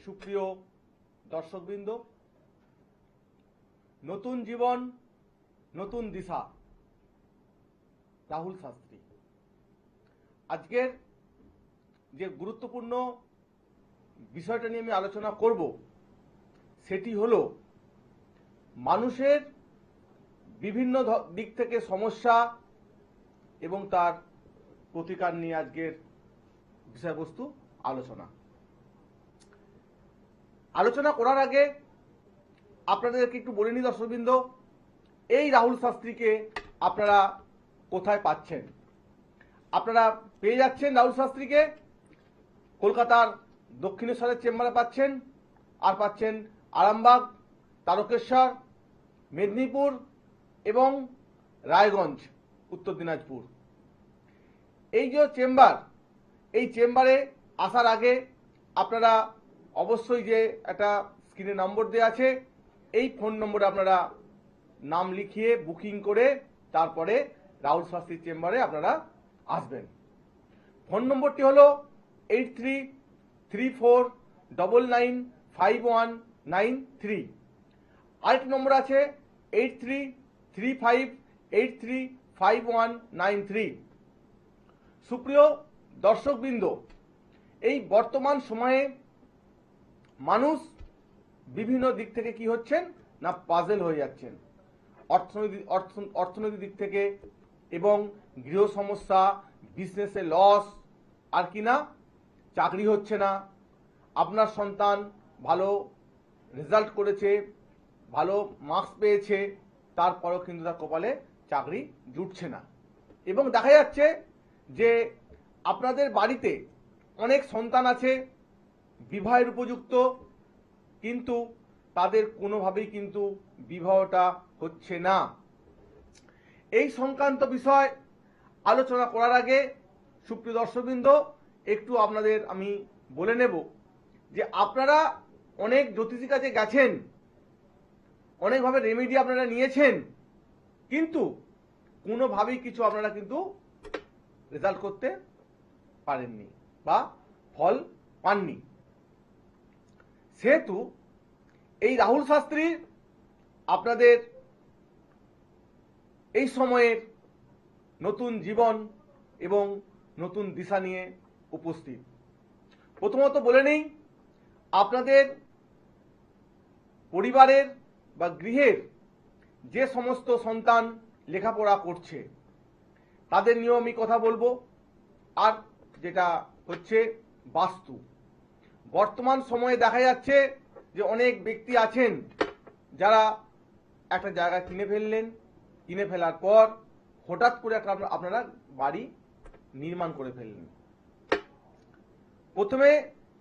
সুপ্রিয় দর্শকবৃন্দ, নতুন জীবন নতুন দিশা, রাহুল শাস্ত্রী। আজকের যে গুরুত্বপূর্ণ বিষয়টা নিয়ে আমি আলোচনা করব সেটি হলো মানুষের বিভিন্ন দিক থেকে সমস্যা এবং তার প্রতিকার নিয়ে আজকের বিষয়বস্তু আলোচনা করার আগে আপনাদেরকে একটু বলে নিই দর্শকবৃন্দ, এই রাহুল শাস্ত্রীকে আপনারা কোথায় পাচ্ছেন? আপনারা পেয়ে যাচ্ছেন রাহুল শাস্ত্রীকে কলকাতার দক্ষিণেশ্বরের চেম্বারে পাচ্ছেন, আর পাচ্ছেন আরামবাগ, তারকেশ্বর, মেদিনীপুর এবং রায়গঞ্জ, উত্তর দিনাজপুর। এই যে চেম্বার, এই চেম্বারে আসার আগে আপনারা অবশ্যই যে একটা স্ক্রিনে নম্বর দেওয়া আছে, এই ফোন নম্বরে আপনারা নাম লিখিয়ে বুকিং করে তারপরে রাহুল শাস্ত্রীর চেম্বারে আপনারা আসবেন। ফোন নম্বরটি হলো 8334995193। আরেকটি নম্বর আছে 8335835193। সুপ্রিয় দর্শকবৃন্দ, এই বর্তমান সময়ে মানুষ বিভিন্ন দিক থেকে কি হচ্ছেন না পাজেল হয়ে যাচ্ছেন, অর্থনৈতিক দিক থেকে এবং গৃহ সমস্যা, বিজনেসে লস, আর কি না চাকরি হচ্ছে না, আপনার সন্তান ভালো রেজাল্ট করেছে, ভালো মার্কস পেয়েছে, তারপরও কিন্তু তার কপালে চাকরি জুটছে না। এবং দেখা যাচ্ছে যে আপনাদের বাড়িতে অনেক সন্তান আছে বিবাহের উপযুক্ত, কিন্তু তাদের কোনোভাবেই কিন্তু বিবাহটা হচ্ছে না। এই সংক্রান্ত বিষয় আলোচনা করার আগে সুপ্রিয় দর্শকবৃন্দ, একটু আপনাদের আমি বলে নেব যে আপনারা অনেক জ্যোতিষীর কাছে গেছেন, অনেকভাবে রেমেডি আপনারা নিয়েছেন, কিন্তু কোনোভাবেই কিছু আপনারা কিন্তু রেজাল্ট করতে পারেননি বা ফল পাননি। সেহেতু এই রাহুল শাস্ত্রী আপনাদের এই সময়ের নতুন জীবন এবং নতুন দিশা নিয়ে উপস্থিত। প্রথমত বলে নেই, আপনাদের পরিবারের বা গৃহের যে সমস্ত সন্তান লেখাপড়া করছে তাদের নিয়েও আমি কথা বলবো। আর যেটা হচ্ছে বাস্তু, বর্তমান সময়ে দেখা যাচ্ছে যে অনেক ব্যক্তি আছেন যারা একটা জায়গা কিনে ফেললেন, কিনে ফেলার পর হঠাৎ করে একটা আপনারা বাড়ি নির্মাণ করে ফেললেন। প্রথমে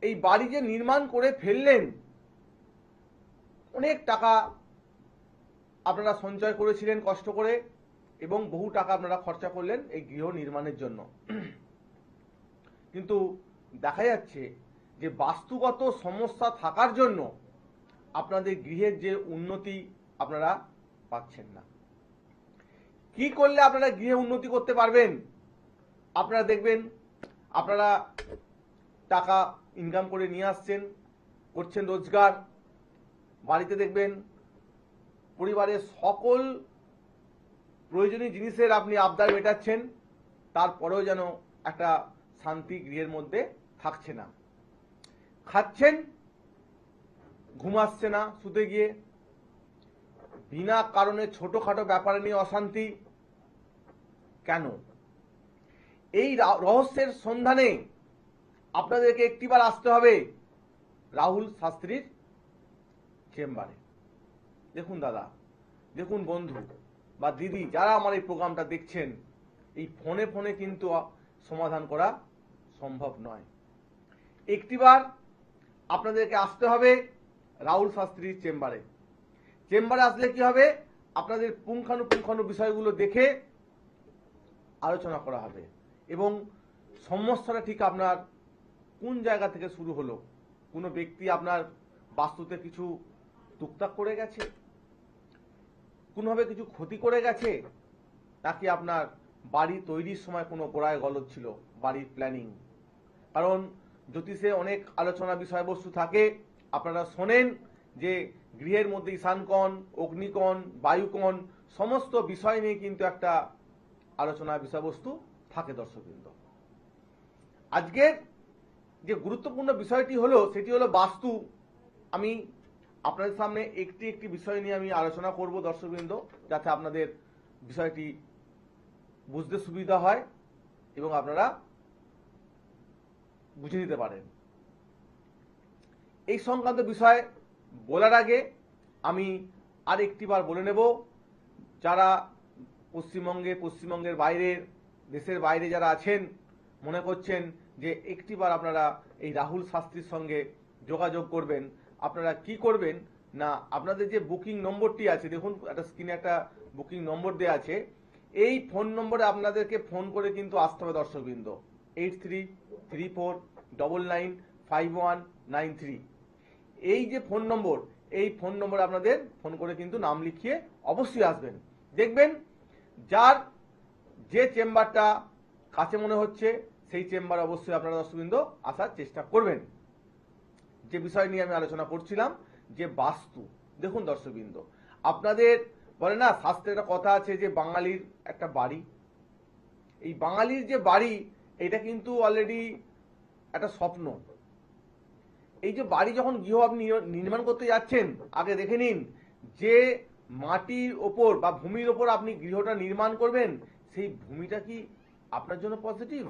এই বাড়ি যে নির্মাণ করে ফেললেন, অনেক টাকা আপনারা সঞ্চয় করেছিলেন কষ্ট করে, এবং বহু টাকা আপনারা খরচা করলেন এই গৃহ নির্মাণের জন্য, কিন্তু দেখা যাচ্ছে যে বাস্তুগত সমস্যা থাকার জন্য আপনাদের গৃহের যে উন্নতি আপনারা পাচ্ছেন না। কি করলে আপনারা গৃহে উন্নতি করতে পারবেন? আপনারা দেখবেন আপনারা টাকা ইনকাম করে নিয়ে আসছেন, করছেন রোজগার, বাড়িতে দেখবেন পরিবারের সকল প্রয়োজনীয় জিনিসের আপনি আবদার মেটাচ্ছেন, তারপরেও যেন একটা শান্তি গৃহের মধ্যে থাকছে না। খাচ্ছেন, ঘুম আসছে না শুতে গিয়ে, বিনা কারণে ছোটখাটো ব্যাপার নিয়ে অশান্তি। কেন? এই রহস্যের সন্ধানে আপনাদেরকে একটিবার আসতে হবে রাহুল শাস্ত্রীর চেম্বারে। দেখুন দাদা, দেখুন বন্ধু বা দিদি, যারা আমার এই প্রোগ্রামটা দেখছেন, এই ফোনে ফোনে কিন্তু সমাধান করা সম্ভব নয়। একটিবার আপনাদেরকে আসতে হবে রাহুল শাস্ত্রীর চেম্বারে। চেম্বারে আসলে কি হবে, আপনাদের পুঙ্খানুপুঙ্খানু বিষয়গুলো দেখে আলোচনা করা হবে এবং সমস্যাটা ঠিক আপনার কোন জায়গা থেকে শুরু হলো। কোনো ব্যক্তি আপনার বাস্তুতে কিছু টুকটাক করে গেছে, কোনোভাবে কিছু ক্ষতি করে গেছে, নাকি আপনার বাড়ি তৈরির সময় কোনো গোড়ায় গলদ ছিল, বাড়ির প্ল্যানিং। কারণ জ্যোতিষে অনেক আলোচনা বিষয়বস্তু থাকে, আপনারা শোনেন যে গৃহের মধ্যে ঈশানকোণ, অগ্নিকোণ, বায়ুকোণ সমস্ত বিষয় নিয়ে কিন্তু একটা আলোচনার বিষয়বস্তু থাকে দর্শকবৃন্দ। আজকের যে গুরুত্বপূর্ণ বিষয়টি হলো সেটি হলো বাস্তু। আমি আপনাদের সামনে একটি একটি বিষয় নিয়ে আমি আলোচনা করব দর্শকবৃন্দ, যাতে আপনাদের বিষয়টি বুঝতে সুবিধা হয় এবং আপনারা বুঝে নিতে পারেন। এই সংক্রান্ত বিষয় বলার আগে আমি আর একটিবার বলে নেব, যারা পশ্চিমবঙ্গের বাইরের দেশের বাইরে যারা আছেন মনে করছেন যে একটিবার আপনারা এই রাহুল শাস্ত্রীর সঙ্গে যোগাযোগ করবেন, আপনারা কি করবেন না, আপনাদের যে বুকিং নম্বরটি আছে, দেখুন একটা স্ক্রিনে একটা বুকিং নম্বর দেওয়া আছে, এই ফোন নম্বরে আপনাদেরকে ফোন করে কিন্তু আসতে হবে দর্শকবৃন্দ। 8334995193 এই যে ফোন নম্বর, এই ফোন নম্বরে আপনাদের ফোন করে কিন্তু নাম লিখিয়ে অবশ্যই আসবেন। দেখবেন যার যে চেম্বারটা কাছে মনে হচ্ছে সেই চেম্বারে অবশ্যই আপনারা দর্শকবৃন্দ আসার চেষ্টা করবেন। যে বিষয় নিয়ে আমি আলোচনা করছিলাম যে বাস্তু, দেখুন দর্শকবৃন্দ, আপনাদের বলে না শাস্ত্রে একটা কথা আছে যে বাঙালির একটা বাড়ি, এই বাঙালির যে বাড়ি এটা কিন্তু অলরেডি একটা স্বপ্ন। এই যে বাড়ি যখন গৃহ আপনি নির্মাণ করতে যাচ্ছেন, আগে দেখে নিন যে মাটির ওপর বা ভূমির ওপর আপনি গৃহটা নির্মাণ করবেন সেই ভূমিটা কি আপনার জন্য পজিটিভ।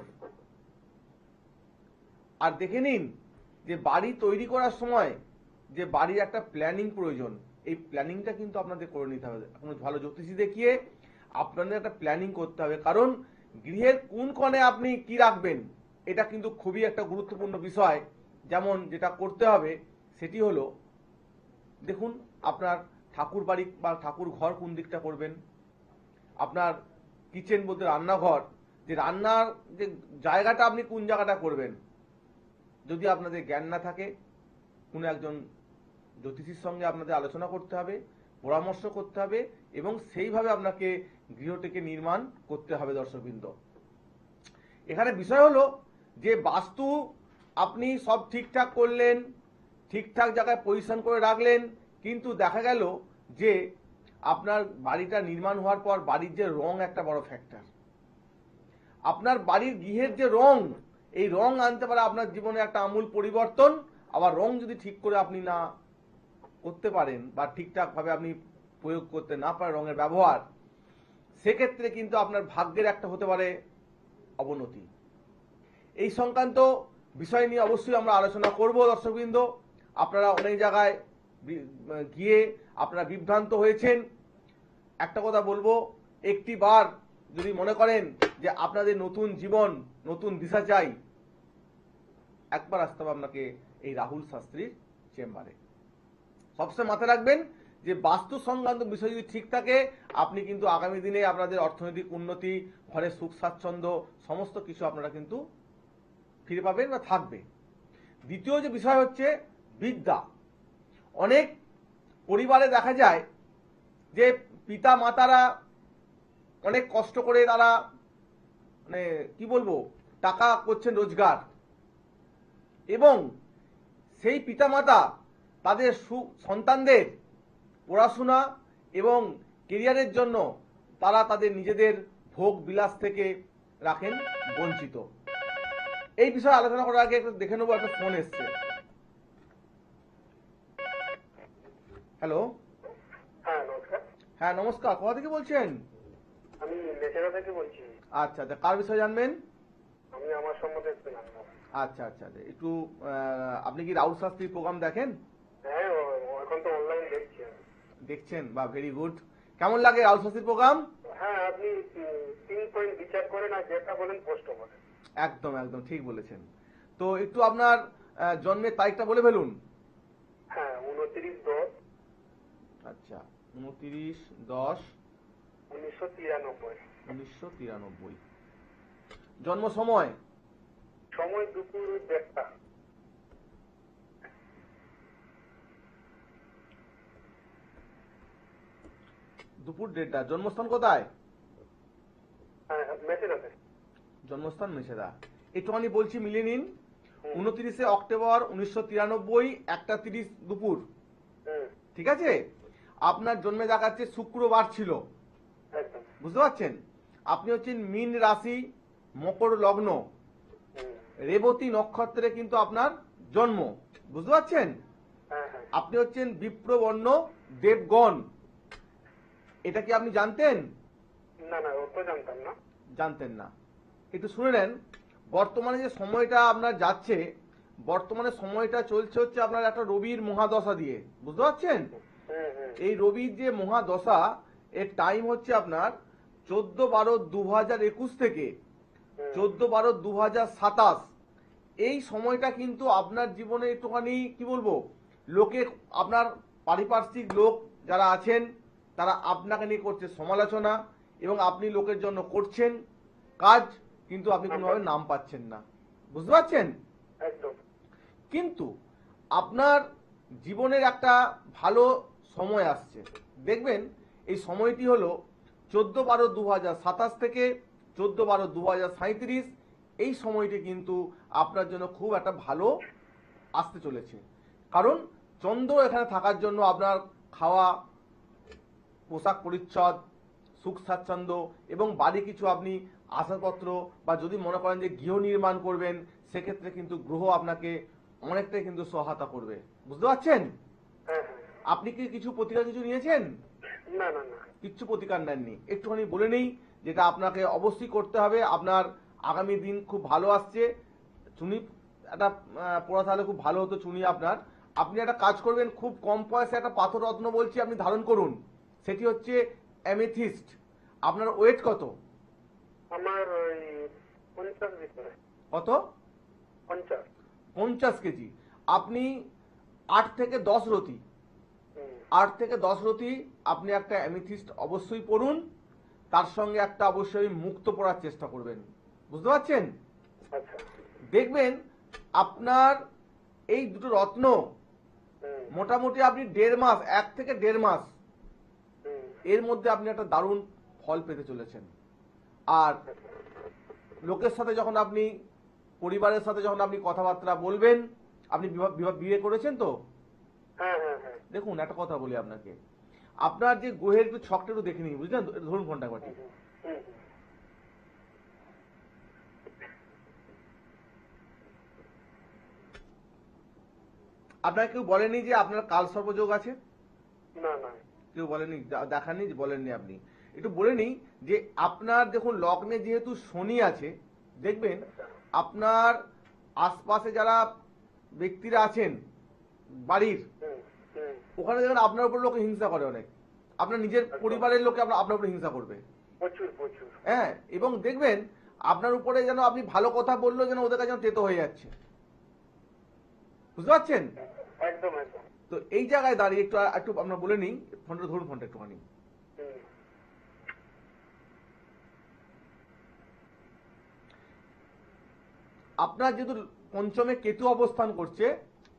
আর দেখে নিন যে বাড়ি তৈরি করার সময় যে বাড়ির একটা প্ল্যানিং প্রয়োজন, এই প্ল্যানিংটা কিন্তু আপনাদের করে নিতে হবে। কোনো ভালো জ্যোতিষী দেখিয়ে আপনাদের একটা প্ল্যানিং করতে হবে, কারণ গৃহের কোন কোণে আপনি কি রাখবেন এটা কিন্তু খুবই একটা গুরুত্বপূর্ণ বিষয়। যেমন যেটা করতে হবে সেটি হলো, দেখুন আপনার ঠাকুর বাড়ি বা ঠাকুর ঘর কোন দিকটা করবেন, আপনার কিচেন বলতে রান্নাঘর, যে রান্নার যে জায়গাটা আপনি কোন জায়গাটা করবেন, যদি আপনাদের জ্ঞান না থাকে কোনো একজন জ্যোতিষীর সঙ্গে আপনাদের আলোচনা করতে হবে, পরামর্শ করতে হবে এবং সেইভাবে আপনাকে গৃহটিকে নির্মাণ করতে হবে দর্শকবৃন্দ। এখানে বিষয় হলো যে বাস্তু আপনি সব ঠিকঠাক করলেন, ঠিকঠাক জায়গায় পজিশন করে রাখলেন, কিন্তু দেখা গেল যে আপনার বাড়িটা নির্মাণ হওয়ার পর বাড়ির যে রং একটা বড় ফ্যাক্টর। আপনার বাড়ির গৃহের যে রং, এই রং আনতে পারে আপনার জীবনে একটা আমূল পরিবর্তন। আবার রং যদি ঠিক করে আপনি না করতে পারেন বা ঠিকঠাকভাবে আপনি প্রয়োগ করতে না পারেন রঙের ব্যবহার, সেক্ষেত্রে কিন্তু আপনার ভাগ্যের একটা হতে পারে অবনতি। এই সংক্রান্ত বিষয় নিয়ে অবশ্যই আমরা আলোচনা করব দর্শকবৃন্দ। আপনারা অনেক জায়গায় গিয়ে আপনারা বিভ্রান্ত হয়েছেন। একটা কথা বলবো, একটি বার যদি মনে করেন যে আপনাদের নতুন জীবন, নতুন দিশা চাই, একবার আসতে হবে আপনাকে এই রাহুল শাস্ত্রীর চেম্বারে। সবসময় মাথায় রাখবেন যে বাস্তু সংক্রান্ত বিষয় যদি ঠিক থাকে, আপনি কিন্তু আগামী দিনে আপনাদের অর্থনৈতিক উন্নতি, ঘরের সুখ স্বাচ্ছন্দ্য সমস্ত কিছু আপনারা কিন্তু ফিরে পাবেন বা থাকবে। দ্বিতীয় যে বিষয় হচ্ছে বিদ্যা। অনেক পরিবারে দেখা যায় যে পিতা মাতারা অনেক কষ্ট করে তারা মানে কি বলবো টাকা করছেন রোজগার, এবং সেই পিতামাতা তাদের সন্তানদের পড়াশোনা এবং কেরিয়ারের জন্য তারা তাদের নিজেদের ভোগ বিলাস থেকে রাখেন বঞ্চিত। এই বিষয়ে আলোচনা করার আগে একটু দেখে নেবো, একটা ফোন এসছে। হ্যালো। হ্যাঁ নমস্কার, কোথা থেকে বলছেন? আমি মেচেদা থেকে বলছি। আচ্ছা আচ্ছা, কার বিষয়ে জানবেন? আমি আমার সম্বন্ধে একটু জানবো। আচ্ছা আচ্ছা, একটু আপনি কি রাহুল শাস্ত্রীর প্রোগ্রাম দেখেন? হ্যাঁ, এখন তো অনলাইন দেখছি। দেখছেন, বা ভেরি গুড। কেমন লাগে রাহুল শাস্ত্রীর প্রোগ্রাম? হ্যাঁ, আপনি 3 পয়েন্ট বিচার করেন আর যেটা বলেন স্পষ্ট বলেন। একদম একদম ঠিক বলেছেন। তো একটু আপনার জন্মের তারিখটা বলে ফেলুন। হ্যাঁ, 29/10। আচ্ছা, 29/10/1993। 1993। জন্ম সময়? সময় দুপুর 1:30। দুপুর 1:30। জন্মস্থান কোথায়? হ্যাঁ, মেচেদাতে। জন্মস্থান মেছেদা। একটুখানি বলছি মিলিয়ে নিন। 29 অক্টোবর 1993 1:30 দুপুর, হুম, ঠিক আছে? আপনার জন্মে দেখাচ্ছে শুক্রবার ছিল, একদম। বুঝতে পারছেন? আপনি হচ্ছেন মীন রাশি, মকর লগ্ন, হুম, রেবতী নক্ষত্রে কিন্তু আপনার জন্ম, বুঝতে পারছেন? হ্যাঁ, হ্যাঁ। আপনি হচ্ছেন বিপ্রবর্ণ দেবগণ, এটা কি আপনি জানতেন? না, না, ও তো জানতাম না। জানতেন না। একটু শুনে নেন, বর্তমানে যে সময়টা আপনার যাচ্ছে, বর্তমানে সময়টা চলছে হচ্ছে আপনার একটা রবির মহাদশা দিয়ে, বুঝতে পারছেন? হুম, হুম, এই রবির যে মহাদশা, এর টাইম হচ্ছে আপনার 14/12/2021 থেকে হুম, 14/12/2027। এই সময়টা কিন্তু আপনার জীবনে একটুখানি কি বলবো, লোকে আপনার পারিপার্শ্বিক লোক যারা আছেন তারা আপনাকে নিয়ে করছে সমালোচনা, এবং আপনি লোকের জন্য করছেন কাজ, কিন্তু আপনি কোনোভাবে নাম পাচ্ছেন না, বুঝতে পারছেন? একদম। কিন্তু আপনার জীবনের একটা ভালো সময় আসছে, দেখবেন। এই সময়টি হলো 14/12/2027 থেকে 14/12/2037। এই সময়টি কিন্তু আপনার জন্য খুব একটা ভালো আসতে চলেছে, কারণ চন্দ্র এখানে থাকার জন্য আপনার খাওয়া, পোশাক পরিচ্ছদ, সুখ স্বাচ্ছন্দ্য এবং বাড়ি কিছু আপনি আসবাবপত্র, বা যদি মনে করেন যে গৃহ নির্মাণ করবেন, সেক্ষেত্রে কিন্তু গ্রহ আপনাকে অনেকটাই কিন্তু সহায়তা করবে, বুঝতে পারছেন? হ্যাঁ, হ্যাঁ। আপনি কি কিছু প্রতিকার কিছু নিয়েছেন? না, না, না। কিচ্ছু প্রতিকার নেননি। একটুখানি বলে নেই যেটা আপনাকে অবশ্যই করতে হবে। আপনার আগামী দিন খুব ভালো আসছে, চুনি একটা পড়া তাহলে খুব ভালো হতো চুনি আপনার। আপনি একটা কাজ করবেন, খুব কম পয়সা একটা পাথর রত্ন বলছি আপনি ধারণ করুন, সেটি হচ্ছে অ্যামেথিস্ট। আপনার ওয়েট কত? আমার ওই 50 ভিতরে। কত? 50। 50 কেজি। আপনি 8 থেকে 10 রতি, হুম, 8 থেকে 10 রতি আপনি একটা অ্যামেথিস্ট অবশ্যই পড়ুন। তার সঙ্গে একটা অবশ্যই মুক্ত পড়ার চেষ্টা করবেন, বুঝতে পারছেন? আচ্ছা। দেখবেন আপনার এই দুটো রত্ন হুম, মোটামুটি আপনি 1.5 মাস, 1 থেকে 1.5 মাস হুম, এর মধ্যে আপনি একটা দারুণ ফল পেতে চলেছেন। আর লোকের সাথে যখন আপনি, পরিবারের সাথে যখন আপনি কথাবার্তা বলবেন, আপনি বিয়ে করেছেন তো? হ্যাঁ, হ্যাঁ, হ্যাঁ। দেখুন একটা কথা বলি আপনাকে, আপনার যে গ্রহের একটু ছকটা একটু দেখে নিন, বুঝলেন? ধরুন ফোনটা একবার ঠিক। হুম, হুম, হুম। আপনাকে কেউ বলেনি যে আপনার কাল সর্পযোগ আছে? না, না। কেউ বলেনি, দেখাননি, যে বলেননি আপনি? একটু বলে নিই যে আপনার দেখুন লগ্নে যেহেতু শনি আছে, দেখবেন আপনার আশপাশে যারা ব্যক্তিরা আছেন বাড়ির, হুম, হুম। ওখানে দেখবেন আপনার উপর লোকে হিংসা করে অনেক, আপনার নিজের পরিবারের লোকে আপনার উপর হিংসা করবে, প্রচুর, প্রচুর। হ্যাঁ। এবং দেখবেন আপনার উপরে যেন আপনি ভালো কথা বললেও যেন ওদের কাছে যেন তেতো হয়ে যাচ্ছে, বুঝতে পারছেন? একদম, একদম। তো এই জায়গায় দাঁড়িয়ে একটু একটু আমরা বলে নিই, ফোনটা ধরুন, ফোনটা একটুখানি। হুম। আপনার যেহেতু পঞ্চমে কেতু অবস্থান করছে,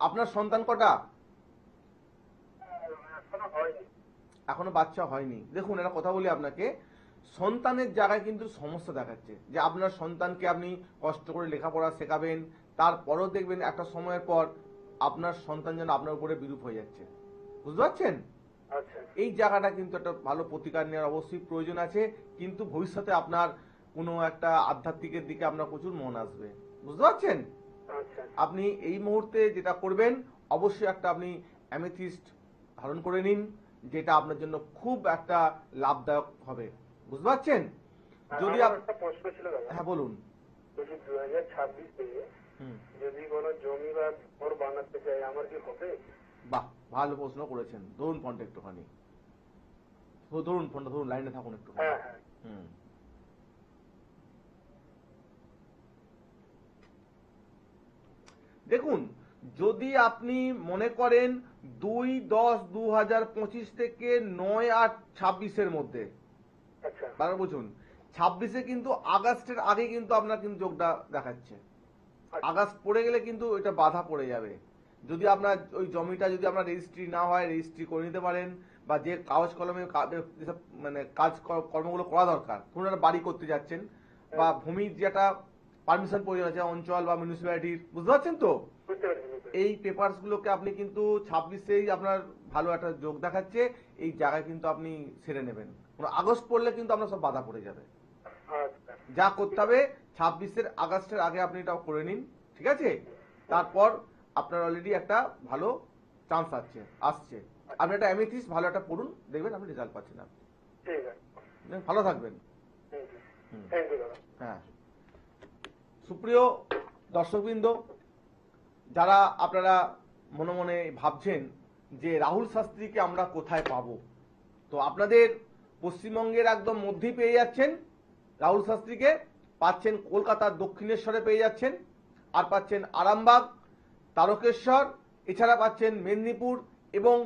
আপনার সন্তান কটা? এখনো হয়নি। এখনো বাচ্চা হয়নি। দেখুন একটা কথা বলি আপনাকে, সন্তানের জায়গায় কিন্তু সমস্যা দেখাচ্ছে, যে আপনার সন্তানকে আপনি কষ্ট করে লেখাপড়া শেখাবেন, তারপরেও দেখবেন একটা সময়ের পর আপনার সন্তান যেন আপনার উপরে বিরূপ হয়ে যাচ্ছে, বুঝতে পারছেন? আচ্ছা। এই জায়গাটা কিন্তু একটা ভালো প্রতিকার নেওয়ার অবশ্যই প্রয়োজন আছে, কিন্তু ভবিষ্যতে আপনার কোনো একটা আধ্যাত্মিকের দিকে আপনার প্রচুর মন আসবে, বুঝতে পারছেন? আচ্ছা। আপনি এই মুহূর্তে যেটা করবেন, অবশ্যই একটা আপনি অ্যামেথিস্ট ধারণ করে নিন, যেটা আপনার জন্য খুব একটা লাভদায়ক হবে, বুঝতে পারছেন? যদি আমার একটা প্রশ্ন ছিল দাদা। হ্যাঁ বলুন। যদি 2026-এ হুম, যদি কোনো জমি বা ঘর বানাতে চাই, আমার কি হবে? বাহ, ভালো প্রশ্ন করেছেন। ধরুন ফোনটা একটুখানি, ধরুন ফোনটা, ধরুন লাইনে থাকুন একটু। হ্যাঁ, হ্যাঁ। হুম, দেখুন, যদি আপনি মনে করেন 2/10/2025 থেকে 9/8/26 মধ্যে, আচ্ছা। বারবার বুঝুন, 26-এ কিন্তু আগস্টের আগে কিন্তু আপনার কিন্তু যোগটা দেখাচ্ছে। আগস্ট পড়ে গেলে কিন্তু এটা বাধা পড়ে যাবে। যদি আপনার ওই জমিটা যদি আপনার রেজিস্ট্রি না হয়, রেজিস্ট্রি করে নিতে পারেন, বা যে কাগজ কলমে যেসব মানে কাজ কর্মগুলো করা দরকার, ধরুন একটা বাড়ি করতে যাচ্ছেন, বা ভূমির যেটা পারমিশন প্রয়োজন আছে অঞ্চল বা মিউনিসিপ্যালিটির, বুঝতে পারছেন তো? বুঝতে পেরেছি, বুঝতে পেরেছি। এই পেপারস গুলোকে আপনি কিন্তু 26-এই আপনার ভালো একটা যোগ দেখাচ্ছে, এই জায়গায় কিন্তু আপনি সেরে নেবেন। আগস্ট পড়লে কিন্তু আপনার সব বাধা পড়ে যাবে। আচ্ছা, যা করতে হবে 26 আগস্টের আগে আপনি এটা করে নিন, ঠিক আছে? তারপর আপনার অলরেডি একটা ভালো চান্স আসছে। আপনি একটা অ্যামেথিস্ট ভালো একটা পড়ুন, দেখবেন আপনি রেজাল্ট পাচ্ছেন। আপনি ঠিক আছে। ভালো থাকবেন। থ্যাংক ইউ দাদা। হ্যাঁ, সুপ্রিয় দর্শকবৃন্দ, যারা আপনারা মনে মনে ভাবছেন যে রাহুল শাস্ত্রীকে আমরা কোথায় পাবো, তো আপনাদের পশ্চিমবঙ্গের একদম মধ্যেই পেয়ে যাচ্ছেন রাহুল শাস্ত্রীকে। পাচ্ছেন কলকাতার দক্ষিণেশ্বরে পেয়ে যাচ্ছেন, আর পাচ্ছেন আরামবাগ, তারকেশ্বর, এছাড়া পাচ্ছেন মেদিনীপুর এবং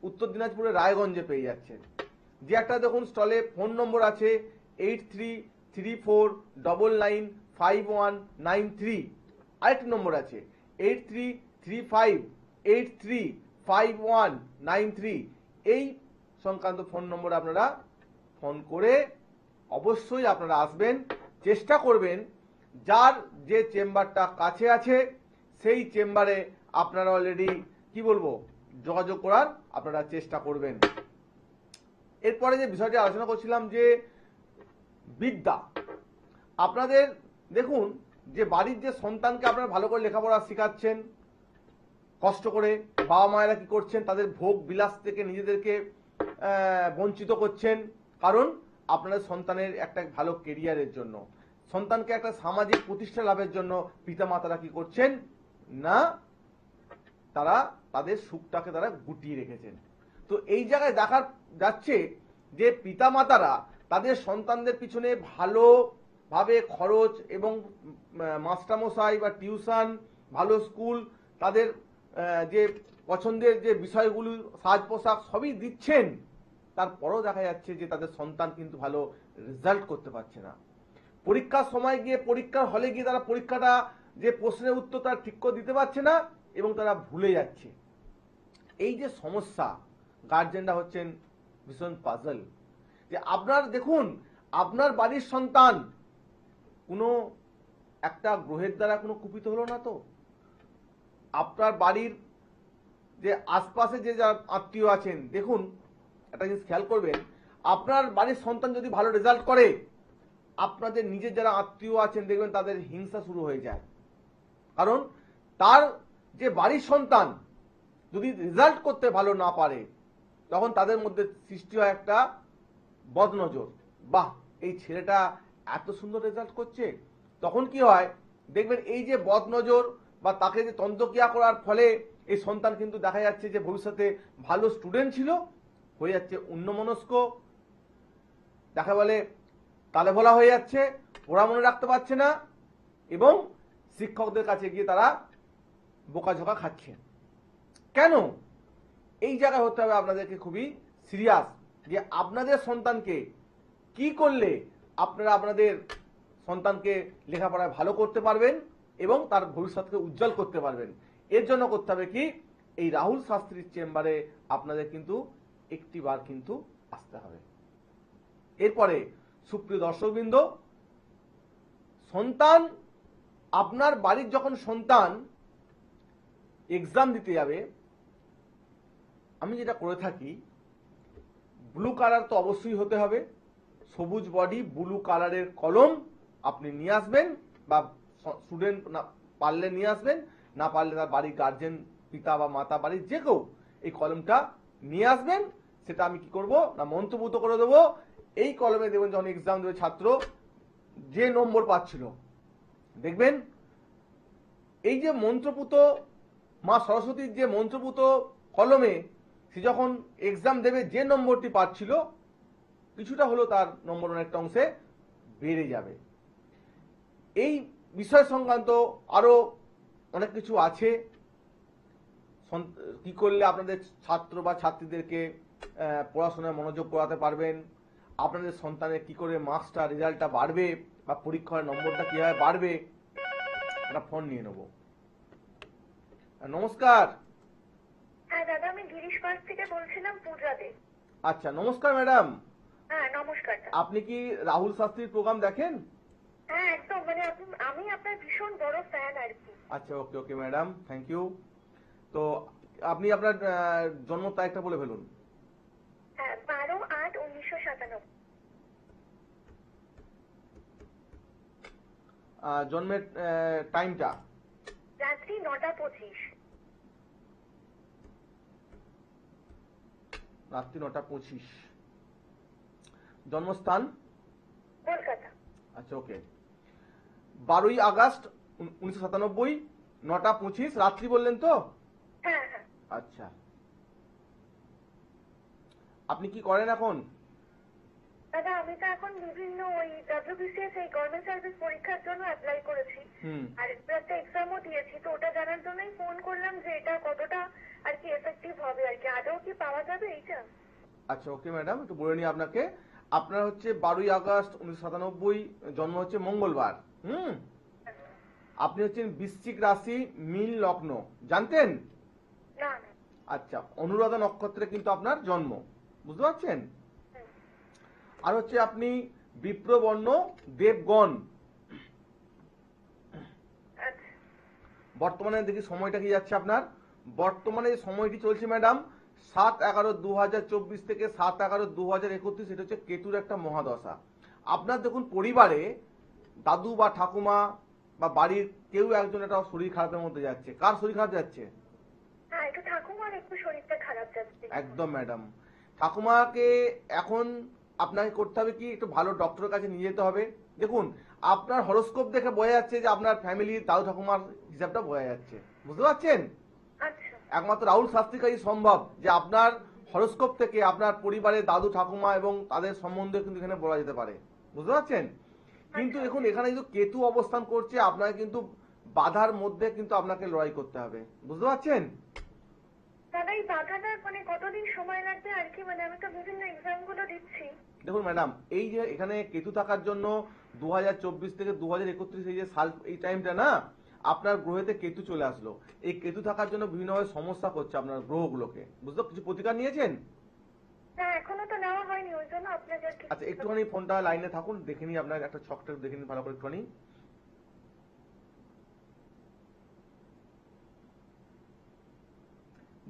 উত্তর দিনাজপুরের রায়গঞ্জে পেয়ে যাচ্ছেন। যে একটা দেখুন স্টলে ফোন নম্বর আছে 8334995193। আরেকটি নম্বর আছে 8335835193। এই সংক্রান্ত ফোন নম্বর আপনারা ফোন করে অবশ্যই আপনারা আসবেন। চেষ্টা করবেন যার যে চেম্বারটা কাছে আছে সেই চেম্বারে আপনারা অলরেডি কি বলবো যোগাযোগ করার আপনারা চেষ্টা করবেন। এরপরে যে বিষয়টি আলোচনা করছিলাম যে বিদ্যা, আপনাদের দেখুন যে বাড়ির যে সন্তানকে আপনারা ভালো করে লেখাপড়া শেখাচ্ছেন, কষ্ট করে বাবা মায়েরা কি করছেন, তাদের ভোগ বিলাস থেকে নিজেদেরকে বঞ্চিত করছেন, কারণ আপনাদের সন্তানের একটা ভালো কেরিয়ারের জন্য, সন্তানকে একটা সামাজিক প্রতিষ্ঠা লাভের জন্য পিতামাতারা কি করছেন না, তারা তাদের সুখটাকে তারা গুটিয়ে রেখেছেন। তো এই জায়গায় দেখা যাচ্ছে যে পিতামাতারা তাদের সন্তানদের পিছনে ভালোভাবে খরচ এবং মাস্টারমশাই বা টিউশন, ভালো স্কুল, তাদের যে পছন্দের যে বিষয়গুলো সাজ পোশাক সবই দিচ্ছেন, তারপরেও দেখা যাচ্ছে যে তাদের সন্তান কিন্তু ভালো রেজাল্ট করতে পারছে না। পরীক্ষার সময় গিয়ে পরীক্ষার হলে গিয়ে তারা পরীক্ষাটা যে প্রশ্নের উত্তর তারা ঠিক করে দিতে পারছে না এবং তারা ভুলে যাচ্ছে। এই যে সমস্যা, গার্জেনরা হচ্ছেন ভীষণ পাজল যে আপনার দেখুন আপনার বাড়ির সন্তান কোনো একটা গ্রহের দ্বারা কোনো কুপিত হলো না তো? আপনার বাড়ির যে আশপাশে যে যারা আত্মীয় আছেন, দেখুন একটা জিনিস খেয়াল করবেন, আপনার বাড়ির সন্তান যদি ভালো রেজাল্ট করে, আপনাদের নিজের যারা আত্মীয় আছেন দেখবেন তাদের হিংসা শুরু হয়ে যায়। কারণ তার যে বাড়ির সন্তান যদি রেজাল্ট করতে ভালো না পারে, তখন তাদের মধ্যে সৃষ্টি হয় একটা বদনজর, বাহ এই ছেলেটা এত সুন্দর রেজাল্ট করছে। তখন কি হয় দেখবেন এই যে বদনজর বা তাকে যে তন্ত্রক্রিয়া করার ফলে এই সন্তান কিন্তু দেখা যাচ্ছে যে ভবিষ্যতে ভালো স্টুডেন্ট ছিল, হয়ে যাচ্ছে অন্যমনস্ক, দেখা বলে তালে ভোলা হয়ে যাচ্ছে, পড়া মনে রাখতে পারছে না এবং শিক্ষকদের কাছে গিয়ে তারা বোকাঝোকা খাচ্ছে। কেন? এই জায়গায় হতে হবে আপনাদেরকে খুবই সিরিয়াস যে আপনাদের সন্তানকে কি করলে আপনারা আপনাদের সন্তানকে লেখাপড়ায় ভালো করতে পারবেন এবং তার ভবিষ্যৎকে উজ্জ্বল করতে পারবেন। এর জন্য করতে হবে কি, এই রাহুল শাস্ত্রীর চেম্বারে আপনাদের কিন্তু একটিবার কিন্তু আসতে হবে। এরপরে সুপ্রিয় দর্শকবৃন্দ, সন্তান আপনার বাড়ির যখন সন্তান এক্সাম দিতে যাবে, আমি যেটা করে থাকি, ব্লু কালার তো অবশ্যই হতে হবে, সবুজ বডি ব্লু কালারের কলম আপনি নিয়ে আসবেন, বা স্টুডেন্ট না পারলে নিয়ে আসবেন, না পারলে তার বাড়ির গার্জেন পিতা বা মাতা বাড়ির যে কেউ এই কলমটা নিয়ে আসবেন। সেটা আমি কি করব না মন্ত্রপুত করে দেবো। এই কলমে দেবেন যখন এক্সাম দেবে ছাত্র যে নম্বর পাচ্ছিল, দেখবেন এই যে মন্ত্রপুত মা সরস্বতীর যে মন্ত্রপুত কলমে সে যখন এক্সাম দেবে যে নম্বরটি পাচ্ছিল, কিছুটা হলেও তার নম্বর অনেকটা অংশে বেড়ে যাবে। এই বিষয় সংক্রান্ত আরো অনেক কিছু আছে, কি করলে আপনাদের ছাত্র বা ছাত্রীদেরকে পড়াশোনায় মনোযোগ করাতে পারবেন, আপনাদের সন্তানের কি করে মার্কসটা রেজাল্টটা বাড়বে বা পরীক্ষার নম্বরটা কিভাবে বাড়বে, একটা ফোন নিয়ে নেব। নমস্কার। হ্যাঁ দাদা, আমি গিরিশগঞ্জ থেকে বলছিলাম, পূজা দে। আচ্ছা, নমস্কার ম্যাডাম। হ্যাঁ নমস্কার। আপনি কি রাহুল শাস্ত্রীর প্রোগ্রাম দেখেন? হ্যাঁ একদম, মানে আমি আপনার ভীষণ বড় ফ্যান আর কি। আচ্ছা, ওকে ওকে ম্যাডাম, থ্যাংক ইউ। তো আপনি আপনার জন্ম তারিখটা বলে ফেলুন। হ্যাঁ 12/8/1997। জন্মের টাইমটা? রাত্রি 9:25। রাত্রি 9:25। জন্মস্থান? কলকাতা। আচ্ছা, ওকে। 12ই আগস্ট 1997, 9:25 রাত্রি বললেন তো? হ্যাঁ হ্যাঁ। আচ্ছা, আপনি কি করেন এখন? দাদা আমি তো এখন বিভিন্ন ওই WBCS এই গভর্নমেন্ট সার্ভিস পরীক্ষার জন্য অ্যাপ্লাই করেছি, আর একটা এক্সামও দিয়েছি, তো ওটা জানার জন্যই ফোন করলাম যে এটা কতটা আর কি এফেক্টিভ হবে আর কি, আদৌ কি পাওয়া যাবে এইটা। আচ্ছা, ওকে ম্যাডাম, একটু বলে নিই আপনাকে। আপনার হচ্ছে 12ই আগস্ট 1997, জন্ম হচ্ছে মঙ্গলবার। আপনি হচ্ছেন বৃশ্চিক রাশি, মীন লগ্ন, জানতেন? না না। আচ্ছা, অনুরাধা নক্ষত্রে কিন্তু আপনার জন্ম, বুঝতে পারছেন? আর হচ্ছে আপনি বিপ্রবর্ণ, দেবগণ। আচ্ছা। বর্তমানে দেখি সময়টা কি যাচ্ছে আপনার। বর্তমানে যে সময়টি চলছে ম্যাডাম, 7/11/2024 থেকে 7/11/2031, এটা হচ্ছে কেতুর একটা মহাদশা। আপনার দেখুন পরিবারে দাদু বা ঠাকুমা বা বাড়ির কেউ একজন একটা শরীর খারাপের মধ্যে যাচ্ছে। কার শরীর খারাপ যাচ্ছে? হ্যাঁ একটু ঠাকুমার একটু শরীরটা খারাপ যাচ্ছে। একদম ম্যাডাম, ঠাকুমাকে এখন আপনাকে করতে হবে কি, একটু ভালো ডক্টরের কাছে নিয়ে যেতে হবে। দেখুন আপনার হরোস্কোপ দেখে বোঝা যাচ্ছে যে আপনার ফ্যামিলির দাদু ঠাকুমার হিসাবটা বোঝা যাচ্ছে, বুঝতে পারছেন? আচ্ছা। একমাত্র রাহুল শাস্ত্রীর কাছে সম্ভব যে আপনার হরোস্কোপ থেকে আপনার পরিবারের দাদু ঠাকুমা এবং তাদের সম্বন্ধে কিন্তু এখানে বলা যেতে পারে, বুঝতে পারছেন? কিন্তু দেখুন এখানে কিন্তু কেতু অবস্থান করছে, আপনাকে কিন্তু বাধার মধ্যে কিন্তু আপনাকে লড়াই করতে হবে, বুঝতে পারছেন? দাদা এই বাধাটা মানে কতদিন সময় লাগবে আর কি, মানে আমি তো বিভিন্ন এক্সাম গুলো দিচ্ছি। দেখুন ম্যাডাম, এই যে এখানে কেতু থাকার জন্য 2024 থেকে 2031 এই যে সাল, এই টাইমটা না আপনার গ্রহেতে কেতু চলে আসলো। এই কেতু থাকার জন্য বিভিন্নভাবে সমস্যা করছে আপনার গ্রহগুলোকে, বুঝতে? কিছু প্রতিকার নিয়েছেন? না এখনো তো নেওয়া হয়নি, ওই জন্য আপনাকে। আচ্ছা, একটুখানি ফোনটা লাইনে থাকুন, দেখে নিই আপনার একটা ছকটা দেখে নিন ভালো করে একটুখানি।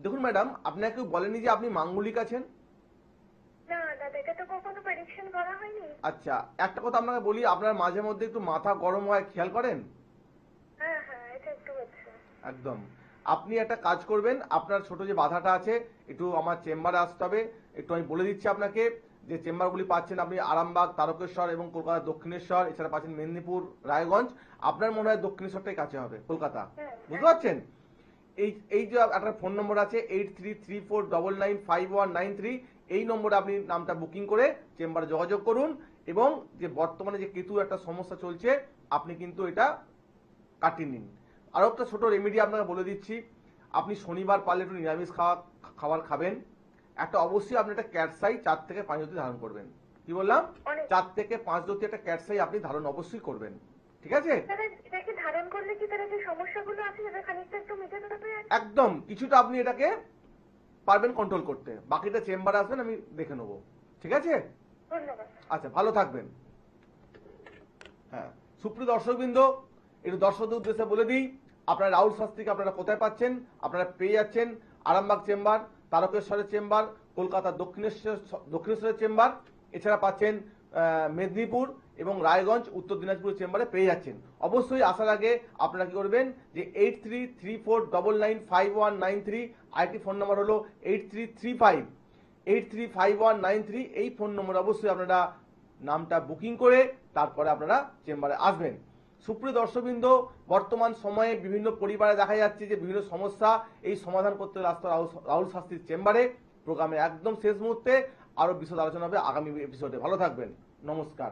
দেখুন ম্যাডাম, আপনাকে বলেনি যে আপনি মাঙ্গলিক আছেন? না দাদা এটা তো কখনো প্রেডিকশন করা হয়নি। আচ্ছা, একটা কথা আপনাকে বলি, আপনার মাঝে মধ্যে একটু মাথা গরম হয়, খেয়াল করেন? হ্যাঁ হ্যাঁ এটা একটু হচ্ছে। একদম। আপনি একটা কাজ করবেন, আপনার ছোট যে বাধাটা আছে, একটু আমার চেম্বারে আসতে হবে। একটু আমি বলে দিচ্ছি আপনাকে যে চেম্বারগুলি পাচ্ছেন আপনি আরামবাগ, তারকেশ্বর এবং কলকাতা দক্ষিণেশ্বর, এছাড়া পাচ্ছেন মেদিনীপুর, রায়গঞ্জ। আপনার মনে হয় দক্ষিণেশ্বরটাই কাছে হবে, কলকাতা, বুঝতে পারছেন? এই যে একটা ফোন নম্বর আছে 8334995193, এই নম্বরে আপনি নামটা বুকিং করে চেম্বারে যোগাযোগ করুন। এবং যে বর্তমানে যে কেতু একটা সমস্যা চলছে, আপনি কিন্তু এটা কাটিয়ে নিন। আরো একটা ছোট রেমেডি আপনাকে বলে দিচ্ছি, আপনি শনিবার পারলে একটু নিরামিষ খাবার খাবেন। একটা অবশ্যই আপনি একটা ক্যাটসাই 4 থেকে 5 জ্যোতি ধারণ করবেন। কি বললাম? 4 থেকে 5 জ্যোতি একটা ক্যাটসাই আপনি ধারণ অবশ্যই করবেন, ঠিক আছে? এটাকে ধারণ করলে কি তার যে সমস্যাগুলো আছে সেটা খানিকটা একটু মিটে যাবে? একদম, কিছুটা আপনি এটাকে পারবেন কন্ট্রোল করতে। বাকিটা চেম্বারে আসবেন, আমি দেখে নেবো, ঠিক আছে? ধন্যবাদ। আচ্ছা, ভালো থাকবেন। হ্যাঁ, সুপ্রিয় দর্শকবৃন্দ, একটু দর্শকদের উদ্দেশ্যে বলে দিই, আপনারা রাহুল শাস্ত্রীকে আপনারা কোথায় পাচ্ছেন? আপনারা পেয়ে যাচ্ছেন আরামবাগ চেম্বার, তারকেশ্বরের চেম্বার, কলকাতা দক্ষিণেশ্বরের চেম্বার, এছাড়া পাচ্ছেন মেদিনীপুর এবং রায়গঞ্জ, উত্তর দিনাজপুর চেম্বারে পেয়ে যাচ্ছেন। অবশ্যই আসার আগে আপনারা কি করবেন যে 8334995193, আইটি ফোন নাম্বার হলো 8335 এই ফোন নম্বরে অবশ্যই আপনারা নামটা বুকিং করে তারপরে আপনারা চেম্বারে আসবেন। সুপ্রিয় দর্শকবৃন্দ, বর্তমান সময়ে বিভিন্ন পরিবারে দেখা যাচ্ছে যে বিভিন্ন সমস্যা, এই সমাধান করতে আসতে রাহুল শাস্ত্রীর চেম্বারে। প্রোগ্রামে একদম শেষ মুহূর্তে আরো বিশদ আলোচনা হবে আগামী এপিসোডে। ভালো থাকবেন, নমস্কার।